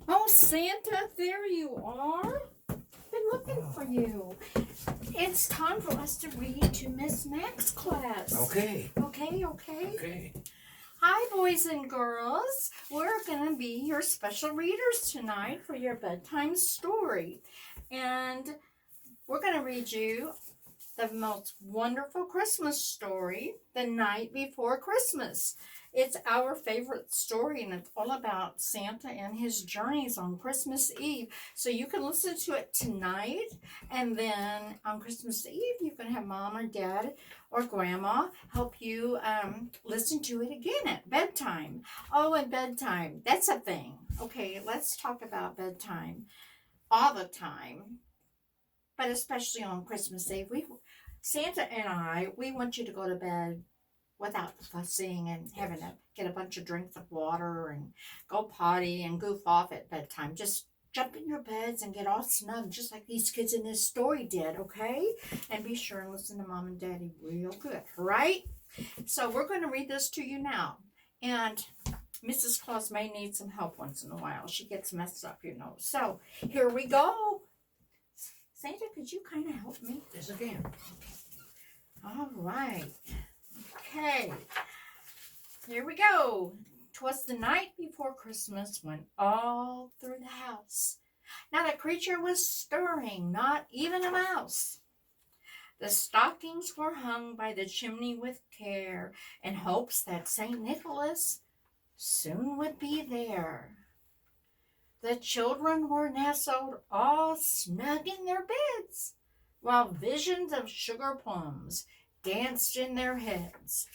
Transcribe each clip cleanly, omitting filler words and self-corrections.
Oh, Santa, there you are. Been looking for you. It's time for us to read to Miss Mac's class. Okay. Okay. Hi, boys and girls. We're going to be your special readers tonight for your bedtime story. And we're going to read you the most wonderful Christmas story, The Night Before Christmas. It's our favorite story, and it's all about Santa and his journeys on Christmas Eve. So you can listen to it tonight, and then on Christmas Eve, you can have mom or dad or grandma help you listen to it again at bedtime. Oh, and bedtime, that's a thing. Okay, let's talk about bedtime all the time, but especially on Christmas Eve. Santa and we want you to go to bed without fussing and having to get a bunch of drinks of water and go potty and goof off at bedtime. Just jump in your beds and get all snug, just like these kids in this story did, okay? And be sure and listen to mom and daddy real good, right? So we're going to read this to you now. And Mrs. Claus may need some help once in a while. She gets messed up, you know. So here we go. Santa, could you kind of help me? Yes, I can. All right. Okay. Here we go. 'Twas the night before Christmas when all through the house not a creature was stirring, not even a mouse. The stockings were hung by the chimney with care in hopes that St. Nicholas soon would be there. The children were nestled all snug in their beds, while visions of sugar plums danced in their heads.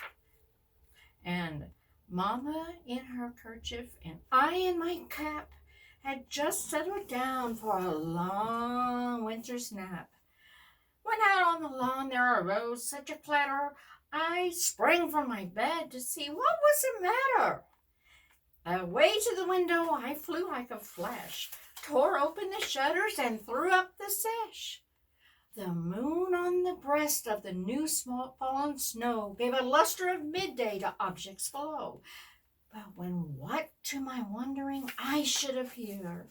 And Mama in her kerchief and I in my cap had just settled down for a long winter's nap. When out on the lawn there arose such a clatter, I sprang from my bed to see what was the matter. Away to the window I flew like a flash, tore open the shutters and threw up the sash. The moon on the breast of the new small fallen snow gave a luster of midday to objects below. But when what to my wondering I should appear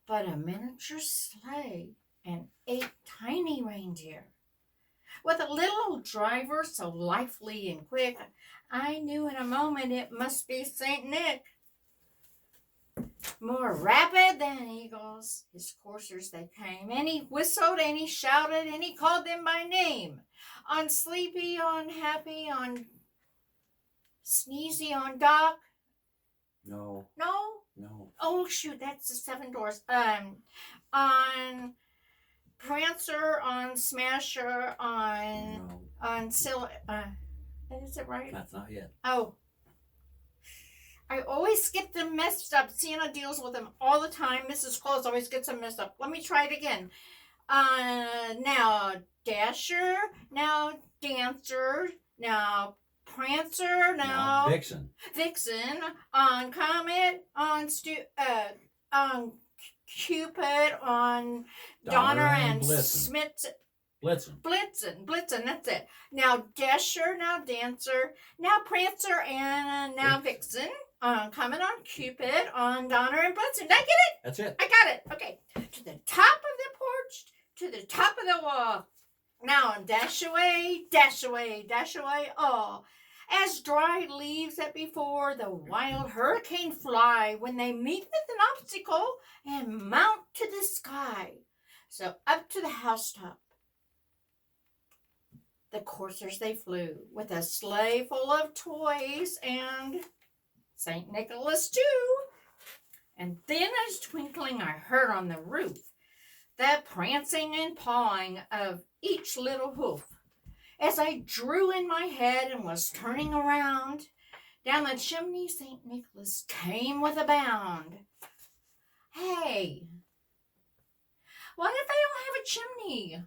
but a miniature sleigh and 8 tiny reindeer. With a little driver so lively and quick, I knew in a moment it must be St. Nick. More rapid than eagles, his coursers they came, and he whistled, and he shouted, and he called them by name. On Sleepy, on Happy, on Sneezy, on Doc. No. Oh, shoot, that's the 7 doors. On Prancer, on Smasher, on is it right? That's not yet. Oh. I always get them messed up. Santa deals with them all the time. Mrs. Claus always gets them messed up. Let me try it again. Now Dasher, now Dancer, now Prancer, now Vixen. On Comet, on Cupid, on Donner and Smith. Blitzen, that's it. Now Dasher, now Dancer, now Prancer, and now Vixen. Coming on Cupid, on Donner and Blitzen. Did I get it? That's it. I got it. Okay. To the top of the porch, to the top of the wall. Now dash away, all. As dried leaves that before the wild hurricane fly when they meet with an obstacle and mount to the sky. So up to the housetop the coursers they flew, with a sleigh full of toys and St. Nicholas too. And then as twinkling I heard on the roof the prancing and pawing of each little hoof. As I drew in my head and was turning around, down the chimney St. Nicholas came with a bound. Hey, what if I don't have a chimney?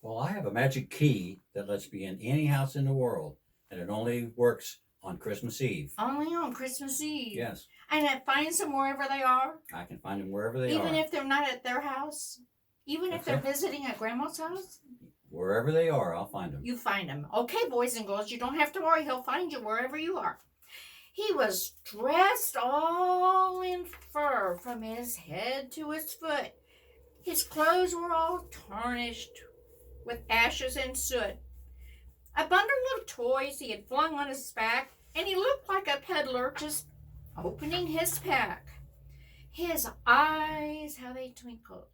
Well, I have a magic key that lets me in any house in the world, and it only works on Christmas Eve. Only on Christmas Eve? Yes. And it finds them wherever they are? I can find them wherever they are. Even if they're not at their house? Even if they're visiting at Grandma's house? Wherever they are, I'll find them. You find them. Okay, boys and girls, you don't have to worry. He'll find you wherever you are. He was dressed all in in fur from his head to his foot. His clothes were all tarnished with ashes and soot. A bundle of toys he had flung on his back, and he looked like a peddler just opening his pack. His eyes, how they twinkled.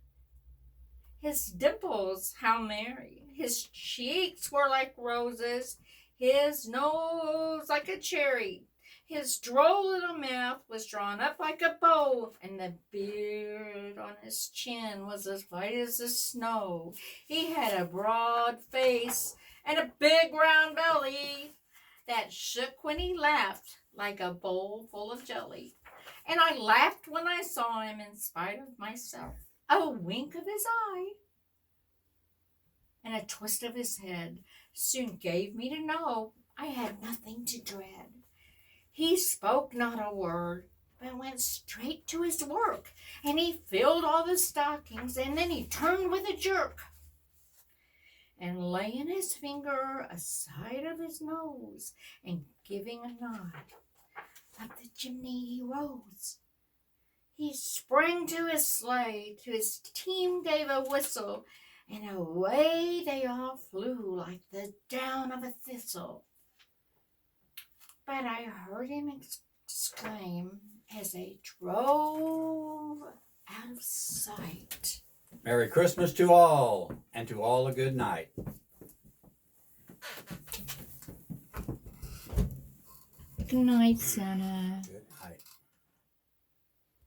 His dimples, how merry. His cheeks were like roses. His nose like a cherry. His droll little mouth was drawn up like a bow, and the beard on his chin was as white as the snow. He had a broad face and a big round belly that shook when he laughed like a bowl full of jelly. And I laughed when I saw him in spite of myself. A wink of his eye and a twist of his head soon gave me to know I had nothing to dread. He spoke not a word, but went straight to his work, and he filled all the stockings, and then he turned with a jerk, and laying his finger aside of his nose, and giving a nod, up the chimney he rose. He sprang to his sleigh, to his team gave a whistle, and away they all flew like the down of a thistle. But I heard him exclaim as they drove out of sight. Merry Christmas to all, and to all a good night. Good night, Santa. Good